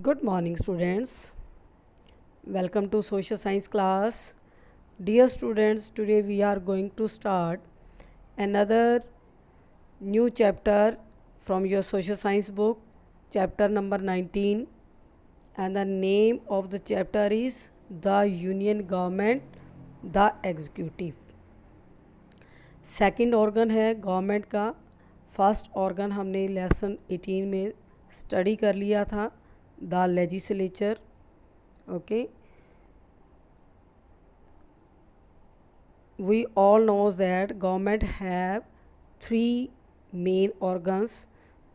Good morning, students. Welcome to social science class. Dear students, today we are going to start another new chapter from your social science book, chapter number 19, and the name of the chapter is The Union Government, the Executive. Second organ है government का. First organ हमने lesson 18 में study कर लिया था, the legislature. Okay, we all knows that government have three main organs: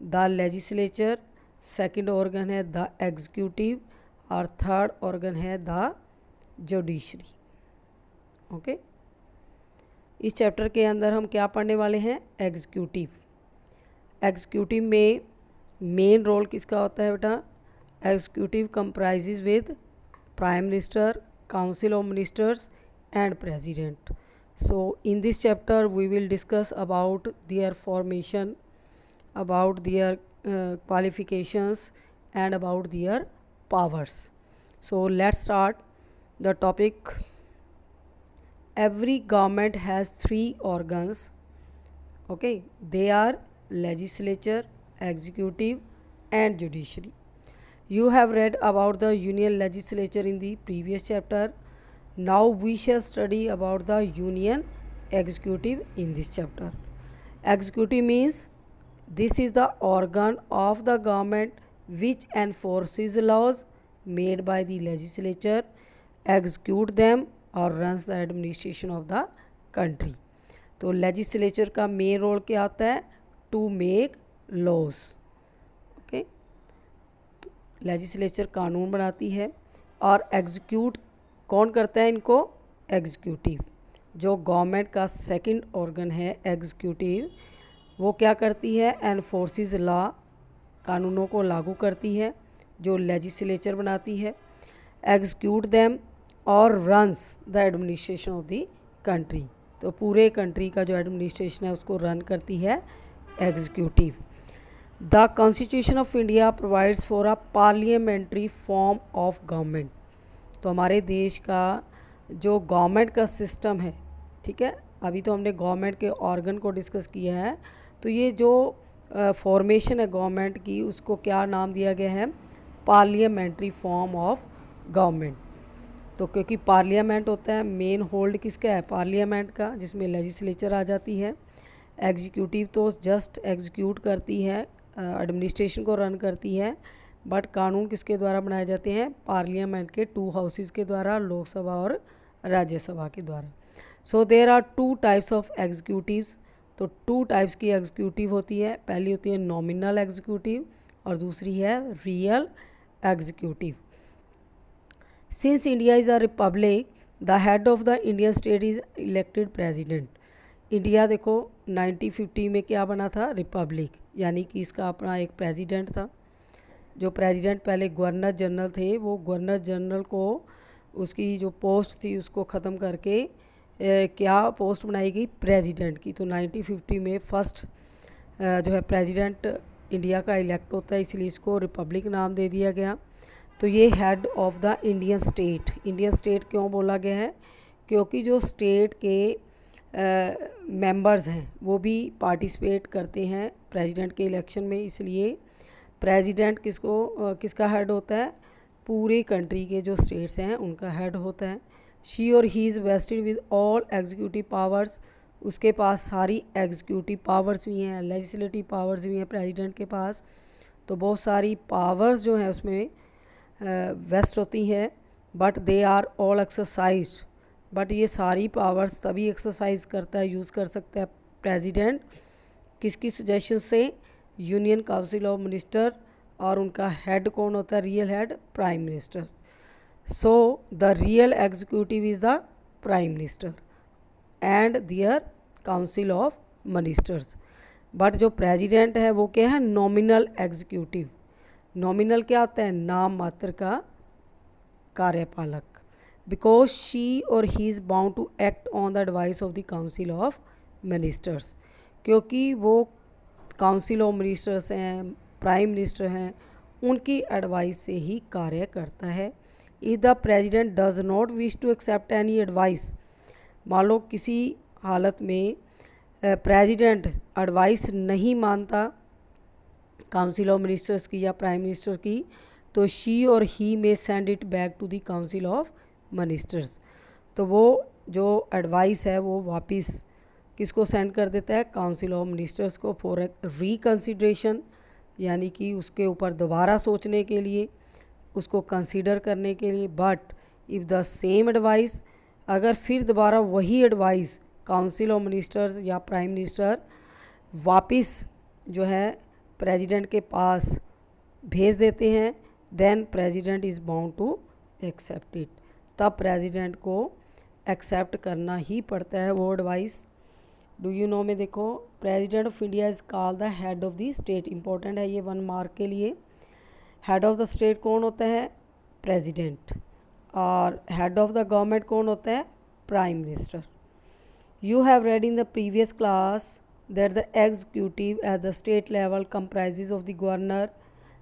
the legislature, second organ है the executive, और third organ है the judiciary. ओके, इस चैप्टर के अंदर हम क्या पढ़ने वाले हैं? एग्जीक्यूटिव. एग्जीक्यूटिव में मेन रोल किसका होता है बेटा? Executive comprises with prime minister, council of ministers and president. So in this chapter we will discuss about their formation, about their qualifications and about their powers. So let's start the topic. Every government has three organs. Okay, they are legislature, executive and judiciary. You have read about the union legislature in the previous chapter. Now we shall study about the union executive in this chapter. Executive means this is the organ of the government which enforces laws made by the legislature, execute them or runs the administration of the country. तो legislature का main role क्या होता है? To make laws. Okay, legislature कानून बनाती है और execute कौन करता है इनको? एग्जीक्यूटिव. जो गवर्नमेंट का सेकंड ऑर्गन है एग्जीक्यूटिव, वो क्या करती है? एनफोर्सेस लॉ, कानूनों को लागू करती है. जो लेजिस्लेचर बनाती है, एग्जीक्यूट देम और runs the administration of the country. तो पूरे कंट्री का जो एडमिनिस्ट्रेशन है उसको रन करती है executive. The constitution of India provides for a parliamentary form of government. तो हमारे देश का जो गवर्नमेंट का सिस्टम है, ठीक है, अभी तो हमने गवर्नमेंट के ऑर्गन को डिस्कस किया है, तो ये जो फॉर्मेशन है गवर्नमेंट की, उसको क्या नाम दिया गया है? Parliamentary form of government. तो क्योंकि पार्लियामेंट होता है, मेन होल्ड किसका है? पार्लियामेंट का, जिसमें लेजिस्लेचर आ जाती है. एग्जीक्यूटिव तो जस्ट एग्जीक्यूट करती है, एडमिनिस्ट्रेशन को रन करती है, बट कानून किसके द्वारा बनाए जाते हैं? पार्लियामेंट के टू हाउसेस के द्वारा, लोकसभा और राज्यसभा के द्वारा. So there are two types of executives. तो टू टाइप्स की एग्जीक्यूटिव होती है. पहली होती है नॉमिनल एग्जीक्यूटिव और दूसरी है real executive. Since India is a republic, the head of the Indian state is elected president. India देखो 1950 में क्या बना था? रिपब्लिक, यानी कि इसका अपना एक प्रेजिडेंट था. जो प्रेसिडेंट पहले गवर्नर जनरल थे, वो गवर्नर जनरल को उसकी जो पोस्ट थी उसको ख़त्म करके क्या पोस्ट बनाई गई? प्रेसिडेंट की. तो 1950 में फर्स्ट जो है प्रेसिडेंट इंडिया का इलेक्ट होता है, इसलिए इसको रिपब्लिक नाम दे दिया गया. तो ये head of the Indian state. Indian state क्यों बोला गया है? क्योंकि जो स्टेट के मेंबर्स हैं वो भी पार्टिसिपेट करते हैं प्रेसिडेंट के इलेक्शन में, इसलिए प्रेसिडेंट किसका हेड होता है? पूरे कंट्री के जो स्टेट्स हैं उनका हेड होता है. शी और he is wasted with all executive powers. उसके पास सारी एग्जीक्यूटिव पावर्स भी हैं, लेजिस्लेटिव पावर्स भी हैं प्रेसिडेंट के पास. तो बहुत सारी पावर्स जो हैं उसमें वेस्ट होती हैं, but they are all exercised. But ये सारी पावर्स तभी एक्सरसाइज करता है, यूज़ कर सकता है प्रेसिडेंट किसकी सजेशन से? Union council of minister. और उनका हेड कौन होता है? Real head prime minister. So the real executive is the prime minister and their council of ministers. But जो प्रेसिडेंट है वो क्या है? Nominal executive. नॉमिनल क्या होता है? नाम मात्र का कार्यपालक. बिकॉज शी और he is bound to act on the advice of the council of ministers. क्योंकि वो काउंसिल ऑफ मिनिस्टर्स हैं, प्राइम मिनिस्टर हैं, उनकी एडवाइस से ही कार्य करता है। If the president does not wish to accept any advice, मान लो किसी हालत में प्रेजिडेंट एडवाइस नहीं मानता काउंसिल ऑफ मिनिस्टर्स की या प्राइम मिनिस्टर की, तो शी और he may send it back to the council of ministers. तो वो जो एडवाइस है वो वापस किसको सेंड कर देता है, काउंसिल ऑफ मिनिस्टर्स को, फॉर रिकन्सिडरेशन, यानी कि उसके ऊपर दोबारा सोचने के लिए, उसको कंसीडर करने के लिए। But if the same advice, अगर फिर दोबारा वही एडवाइस काउंसिल ऑफ मिनिस्टर्स या प्राइम मिनिस्टर वापस जो है प्रेसिडेंट के पास भेज देते हैं, then president is bound to accept it, तब प्रेसिडेंट को एक्सेप्ट करना ही पड़ता है वो एडवाइस। डू यू नो में देखो, president of India is called the head of the state, important है ये 1 मार्क के लिए। हेड ऑफ द स्टेट कौन होता है, प्रेसिडेंट, और हेड ऑफ द गवर्नमेंट कौन होता है, prime minister. You have read in the previous class that the executive at the state level comprises of the governor.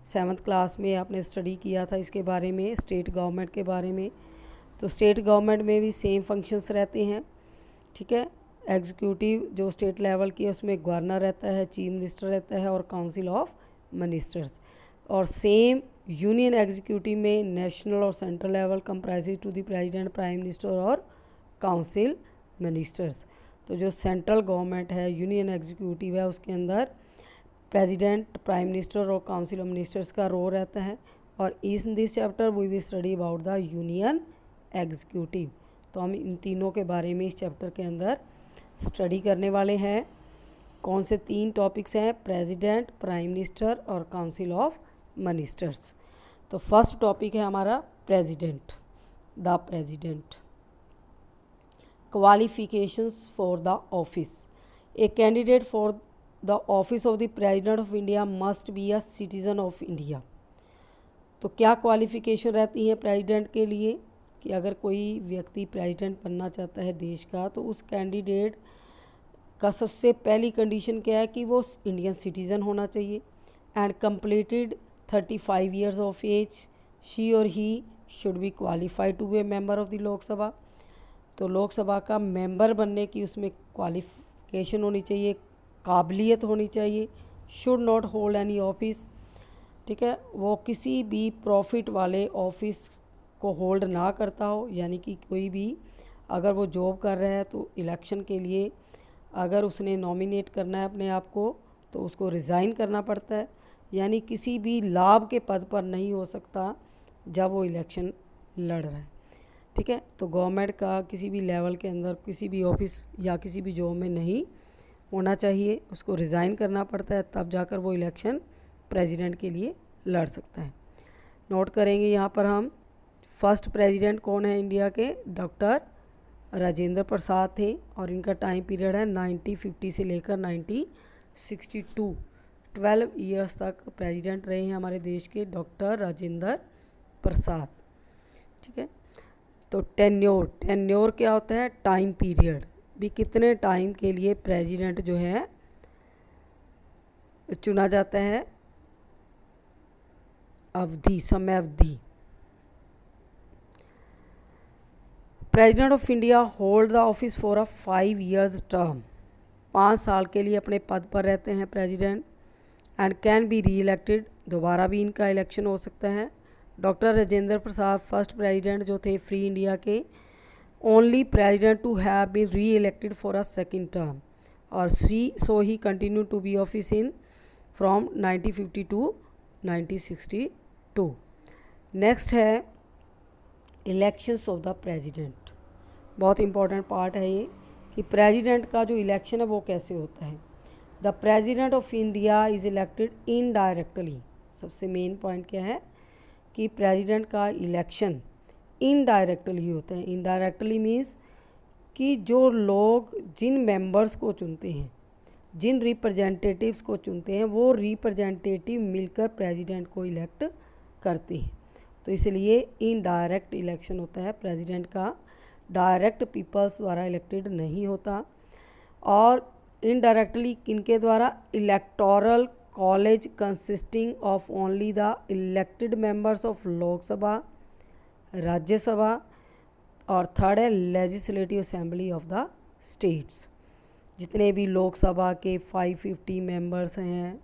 7th class में आपने study किया था इसके बारे में, स्टेट गवर्नमेंट के बारे में। तो स्टेट गवर्नमेंट में भी सेम फंक्शंस रहते हैं, ठीक है। एग्जीक्यूटिव जो स्टेट लेवल की है उसमें गवर्नर रहता है, चीफ मिनिस्टर रहता है और काउंसिल ऑफ मिनिस्टर्स। और सेम यूनियन एग्जीक्यूटिव में नेशनल और central level comprises to the president, prime minister और काउंसिल मिनिस्टर्स। तो जो सेंट्रल गवर्नमेंट है, यूनियन एग्जीक्यूटिव है, उसके अंदर प्रेसिडेंट, प्राइम मिनिस्टर और काउंसिल ऑफ मिनिस्टर्स का रोल रहता है। और in this chapter we will study about the union executive. तो हम इन तीनों के बारे में इस चैप्टर के अंदर स्टडी करने वाले हैं। कौन से 3 टॉपिक्स हैं, प्रेसिडेंट, प्राइम मिनिस्टर और काउंसिल ऑफ मिनिस्टर्स। तो फर्स्ट टॉपिक है हमारा president, the president. Qualifications for the office. A candidate for the office of the president of India must be a citizen of India. तो क्या qualification रहती है president के लिए, कि अगर कोई व्यक्ति प्रेसिडेंट बनना चाहता है देश का, तो उस कैंडिडेट का सबसे पहली कंडीशन क्या है कि वो इंडियन सिटीज़न होना चाहिए and completed 35 years of age. She और he should be qualified to be a member of the Lok Sabha. तो लोकसभा का मेंबर बनने की उसमें क्वालिफिकेशन होनी चाहिए, काबिलियत होनी चाहिए। Should not hold any office, ठीक है, वो किसी भी प्रॉफिट वाले ऑफिस को होल्ड ना करता हो, यानी कि कोई भी अगर वो जॉब कर रहा है तो इलेक्शन के लिए अगर उसने नॉमिनेट करना है अपने आप को तो उसको रिज़ाइन करना पड़ता है, यानी किसी भी लाभ के पद पर नहीं हो सकता जब वो इलेक्शन लड़ रहा है, ठीक है। तो गवर्नमेंट का किसी भी लेवल के अंदर किसी भी ऑफिस या किसी भी जॉब में नहीं होना चाहिए, उसको रिज़ाइन करना पड़ता है, तब जाकर वो इलेक्शन प्रेसिडेंट के लिए लड़ सकता है। नोट करेंगे यहाँ पर हम, फर्स्ट प्रेसिडेंट कौन है इंडिया के, डॉक्टर राजेंद्र प्रसाद थे, और इनका टाइम पीरियड है 1950 से लेकर 1962। 12 ईयर्स तक प्रेसिडेंट रहे हैं हमारे देश के डॉक्टर राजेंद्र प्रसाद, ठीक है। तो टेन्योर क्या होता है, टाइम पीरियड, भी कितने टाइम के लिए प्रेसिडेंट जो है चुना जाता है, अवधि, समय अवधि। President of India hold the office for a 5 years term. 5 साल के लिए अपने पद पर रहते हैं president, and can be re-elected, दोबारा भी इनका इलेक्शन हो सकता है। Doctor Rajendra Prasad first president जो थे फ्री इंडिया के, only president to have been re-elected for a second term, और so he continue to be office in from 1950 to 1962। Next है इलेक्शंस ऑफ द प्रेसिडेंट। बहुत important part है ये कि president का जो इलेक्शन है वो कैसे होता है। The president of India is elected indirectly. सबसे मेन पॉइंट क्या है कि प्रेसिडेंट का इलेक्शन इनडायरेक्टली होता है। इनडायरेक्टली मीन्स कि जो लोग जिन मेंबर्स को चुनते हैं, जिन रिप्रेजेंटेटिव्स को चुनते हैं, वो रिप्रेजेंटेटिव मिलकर प्रेसिडेंट को इलेक्ट करते हैं। तो इसलिए इनडायरेक्ट इलेक्शन होता है प्रेसिडेंट का, डायरेक्ट पीपल्स द्वारा इलेक्टेड नहीं होता। और इनडायरेक्टली किनके द्वारा, electoral college consisting of only the elected members of Lok Sabha, Rajya Sabha, और थर्ड है legislative assembly of the states. जितने भी लोकसभा के 550 मेंबर्स हैं,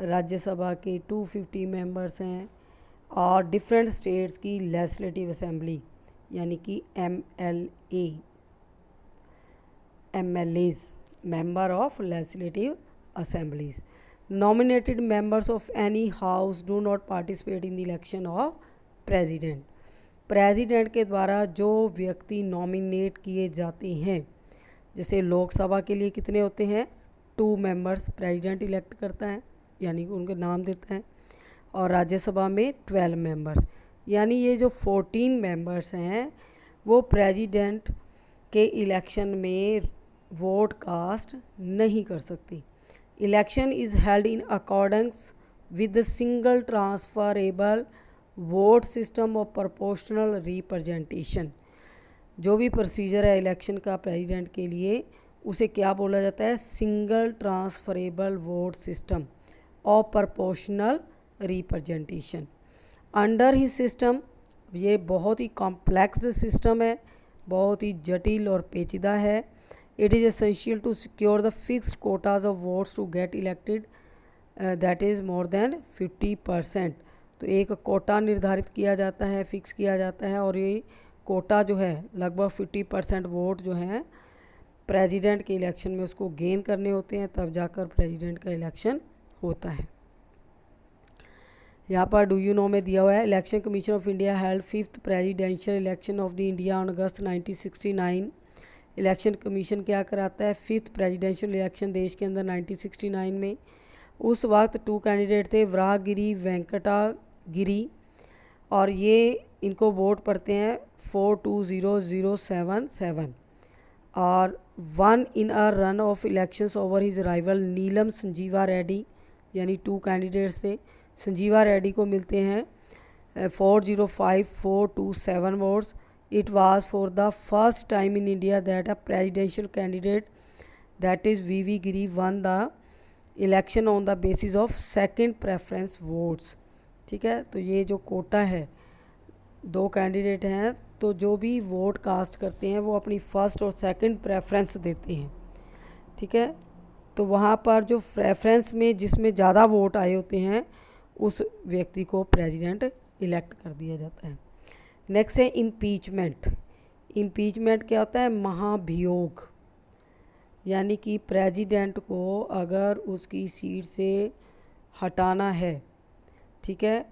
राज्यसभा के 250 मेंबर्स हैं, और डिफरेंट स्टेट्स की लेजिस्लेटिव असेंबली यानी कि MLAs, member of legislative assemblies. Nominated members of any house do not participate in the election of president. President के द्वारा जो व्यक्ति नॉमिनेट किए जाते हैं, जैसे लोकसभा के लिए कितने होते हैं, 2 मेंबर्स प्रेसिडेंट इलेक्ट करता है यानी कि उनके नाम देता है, और राज्यसभा में 12 मेंबर्स, यानी ये जो 14 मेंबर्स हैं वो प्रेसिडेंट के इलेक्शन में वोट कास्ट नहीं कर सकती। Election is held in accordance with the single transferable vote system of proportional representation. जो भी प्रोसीजर है इलेक्शन का प्रेसिडेंट के लिए, उसे क्या बोला जाता है, single transferable vote system of proportional representation. Under he system, ये बहुत ही कॉम्प्लेक्स सिस्टम है, बहुत ही जटिल और पेचीदा है। It is essential to secure the fixed quotas of votes to get elected, that is more than 50%। तो एक कोटा निर्धारित किया जाता है, फिक्स किया जाता है, और ये कोटा जो है लगभग 50% वोट जो है प्रेसिडेंट के इलेक्शन में उसको गेन करने होते हैं, तब जाकर प्रेसिडेंट का इलेक्शन होता है। यहाँ पर डू यू नो में दिया हुआ है, election commission of India held 5th presidential election of the India on August 1969। Election commission क्या कराता है, 5th प्रेसिडेंशियल इलेक्शन देश के अंदर 1969 में। उस वक्त 2 कैंडिडेट थे, वराहगिरी वेंकटागिरी, और ये इनको वोट पड़ते हैं 420077, और 1 in a run off elections over his rival Neelam Sanjiva Reddy, यानी 2 कैंडिडेट्स थे। संजीवा रेड्डी को मिलते हैं 405427 votes. It was for the first time in India that a presidential candidate that is V Giri won the election on the basis of second preference votes. ठीक है, तो ये जो कोटा है, 2 कैंडिडेट हैं, तो जो भी वोट कास्ट करते हैं वो अपनी फर्स्ट और सेकंड प्रेफरेंस देते हैं। ठीक है, तो वहाँ पर जो प्रेफरेंस में जिसमें ज़्यादा वोट आए होते हैं उस व्यक्ति को प्रेसिडेंट इलेक्ट कर दिया जाता है। नेक्स्ट है इम्पीचमेंट। इम्पीचमेंट क्या होता है, महाभियोग, यानी कि प्रेसिडेंट को अगर उसकी सीट से हटाना है, ठीक है,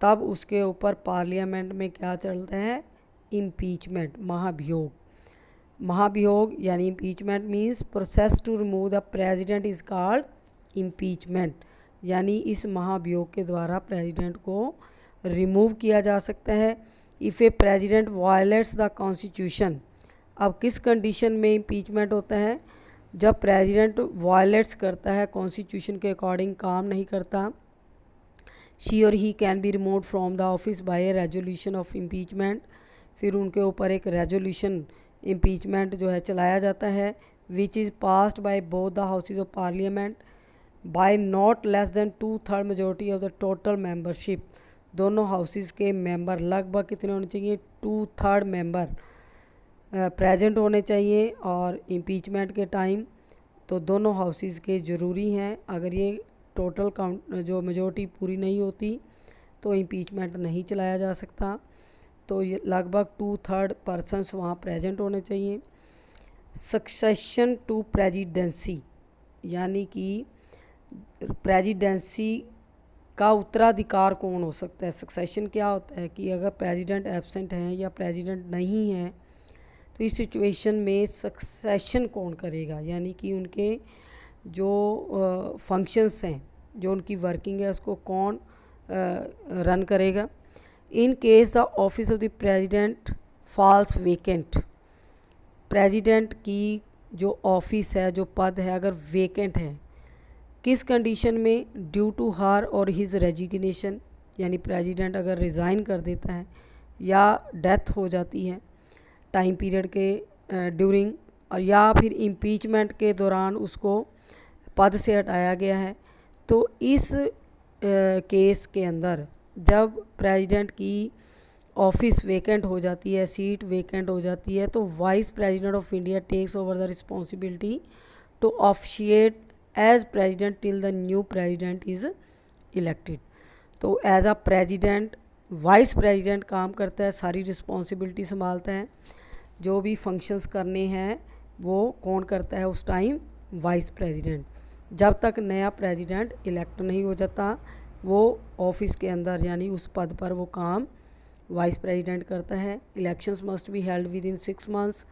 तब उसके ऊपर पार्लियामेंट में क्या चलता है, इम्पीचमेंट, महाभियोग। महाभियोग यानी impeachment means process to remove the president is called impeachment, यानी इस महाभियोग के द्वारा प्रेसिडेंट को रिमूव किया जा सकता है। If A president violets the constitution, अब किस कंडीशन में इम्पीचमेंट होता है, जब प्रेसिडेंट वायलेट्स करता है, कॉन्स्टिट्यूशन के अकॉर्डिंग काम नहीं करता, शी और he can be removed from the office by a resolution of impeachment. फिर उनके ऊपर एक रेजोल्यूशन इम्पीचमेंट जो है चलाया जाता है, which is passed by both the houses of parliament by not less than 2/3 majority of the total membership. दोनों हाउसेज के मेंबर लगभग कितने होने चाहिए, 2/3 मेंबर प्रेजेंट होने चाहिए, और इम्पीचमेंट के टाइम तो दोनों हाउसेज के ज़रूरी हैं। अगर ये टोटल काउंट जो मेजोरिटी पूरी नहीं होती तो इम्पीचमेंट नहीं चलाया जा सकता। तो ये लगभग 2/3 पर्सनस वहाँ प्रेजेंट होने चाहिए। सक्सेशन टू प्रेसिडेंसी, यानी कि प्रेसिडेंसी का उत्तराधिकार कौन हो सकता है। सक्सेशन क्या होता है कि अगर प्रेसिडेंट एब्सेंट हैं या प्रेसिडेंट नहीं हैं तो इस सिचुएशन में सक्सेशन कौन करेगा, यानी कि उनके जो फंक्शंस हैं, जो उनकी वर्किंग है, उसको कौन रन करेगा। In case the office of the president falls vacant, president की जो ऑफिस है, जो पद है, अगर वेकेंट है, किस कंडीशन में, ड्यू टू हर और हिज रेजिग्नेशन, यानी प्रेसिडेंट अगर रिज़ाइन कर देता है या डेथ हो जाती है टाइम पीरियड के ड्यूरिंग, और या फिर इम्पीचमेंट के दौरान उसको पद से हटाया गया है, तो इस केस के अंदर जब प्रेसिडेंट की ऑफिस वेकेंट हो जाती है, सीट वेकेंट हो जाती है, तो vice president of India takes over the responsibility to officiate as president till the new president is elected. तो as a president vice president काम करता है, सारी रिस्पॉन्सिबिलिटी संभालता है, जो भी फंक्शंस करने हैं वो कौन करता है उस टाइम, वाइस प्रेसिडेंट। जब तक नया प्रेसिडेंट इलेक्ट नहीं हो जाता वो ऑफिस के अंदर यानी उस पद पर वो काम वाइस प्रेसिडेंट करता है। Elections must be held with in 6 months,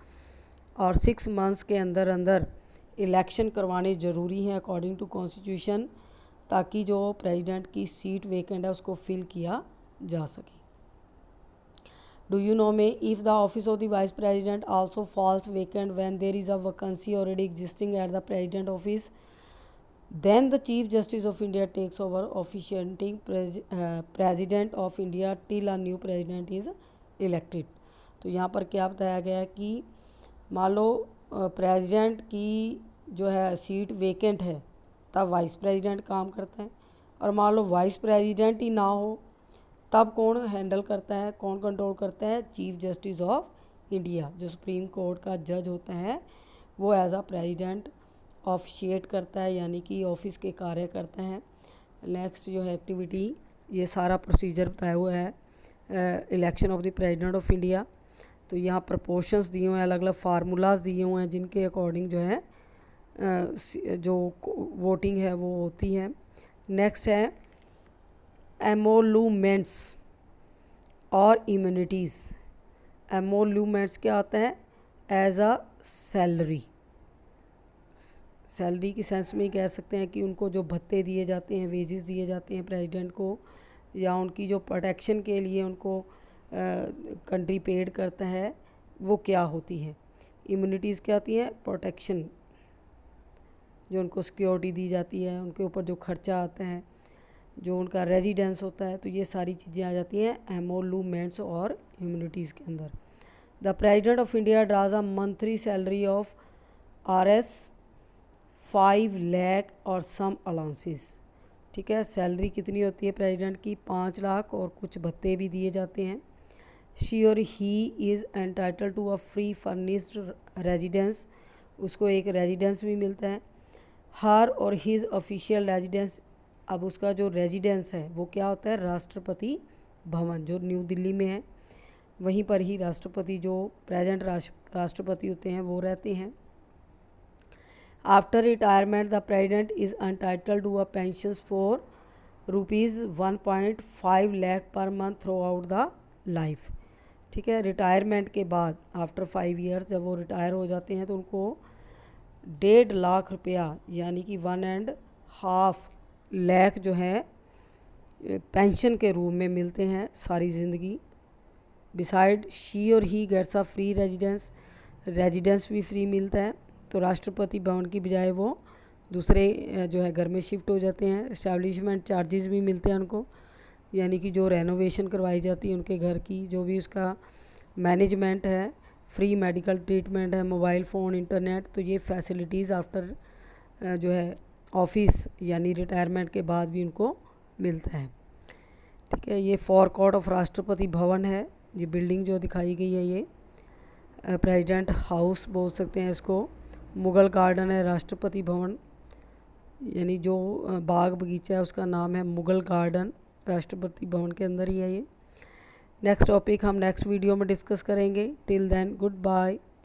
और 6 मंथ्स के अंदर अंदर इलेक्शन करवाने ज़रूरी हैं अकॉर्डिंग टू कॉन्स्टिट्यूशन, ताकि जो प्रेसिडेंट की सीट वेकेंट है उसको फिल किया जा सके। डू यू नो में if the office of the vice president also falls vacant when there is a vacancy already existing at the president office, then the Chief Justice of India takes over officiating President of India till a new president is elected। तो यहाँ पर क्या बताया गया है कि मान लो president की जो है सीट वेकेंट है तब वाइस प्रेसिडेंट काम करता है, और मान लो वाइस प्रेसिडेंट ही ना हो तब कौन हैंडल करता है, कौन कंट्रोल करता है, चीफ जस्टिस ऑफ इंडिया जो सुप्रीम कोर्ट का जज होता है वो एज अ प्रेसिडेंट ऑफिशिएट करता है, यानी कि ऑफिस के कार्य करता है। नेक्स्ट जो है एक्टिविटी, ये सारा प्रोसीजर बताया हुआ है election of the president of India. तो यहाँ प्रपोर्शंस दिए हुए हैं, अलग अलग फार्मूलाज दिए हुए हैं जिनके अकॉर्डिंग जो है जो वोटिंग है वो होती है। नेक्स्ट है एमोलूमेंट्स और इम्यूनिटीज़। एमोलूमेंट्स क्या होता है, एज अ सैलरी, सैलरी की सेंस में कह सकते हैं कि उनको जो भत्ते दिए जाते हैं, वेजेस दिए जाते हैं प्रेसिडेंट को, या उनकी जो प्रोटेक्शन के लिए उनको कंट्री पेड करता है वो क्या होती है। इम्यूनिटीज़ क्या होती हैं, प्रोटेक्शन, जो उनको सिक्योरिटी दी जाती है, उनके ऊपर जो खर्चा आता है, जो उनका रेजिडेंस होता है, तो ये सारी चीज़ें आ जाती हैं एमोलूमेंट्स और इम्यूनिटीज़ के अंदर। The president of India draws a monthly salary of RS 5 lakh और सम अलाउंसेस। ठीक है, सैलरी कितनी होती है प्रेसिडेंट की, 5 लाख और कुछ भत्ते भी दिए जाते हैं। शी और he is entitled to a free furnished residence, उसको एक रेजिडेंस भी मिलता है। हर और हिज ऑफिशियल रेजिडेंस, अब उसका जो रेजिडेंस है वो क्या होता है, राष्ट्रपति भवन जो न्यू दिल्ली में है, वहीं पर ही राष्ट्रपति जो प्रेजेंट राष्ट्रपति होते हैं वो रहते हैं। After retirement the president is entitled to a pensions for ₹1.5 lakh per month throughout the life. ठीक है, रिटायरमेंट के बाद आफ्टर 5 ईयर्स जब वो रिटायर हो जाते हैं तो उनको 1.5 लाख रुपया यानी कि 1.5 लाख जो है पेंशन के रूप में मिलते हैं सारी ज़िंदगी। बिसाइड शी और he gets a free residence भी फ्री मिलता है। तो राष्ट्रपति भवन की बजाय वो दूसरे जो है घर में शिफ्ट हो जाते हैं। एस्टैब्लिशमेंट चार्जेस भी मिलते हैं उनको, यानी कि जो रेनोवेशन करवाई जाती है उनके घर की, जो भी उसका मैनेजमेंट है, फ्री मेडिकल ट्रीटमेंट है, मोबाइल फ़ोन, इंटरनेट, तो ये फैसिलिटीज़ आफ्टर जो है ऑफिस यानी रिटायरमेंट के बाद भी उनको मिलता है। ठीक है, ये फोरकोर्ट ऑफ राष्ट्रपति भवन है, ये बिल्डिंग जो दिखाई गई है ये प्रेसिडेंट हाउस बोल सकते हैं इसको। मुग़ल गार्डन है राष्ट्रपति भवन, यानी जो बाग बगीचा है उसका नाम है मुग़ल गार्डन, राष्ट्रपति भवन के अंदर ही है ये। नेक्स्ट टॉपिक हम नेक्स्ट वीडियो में डिस्कस करेंगे। Till then good bye.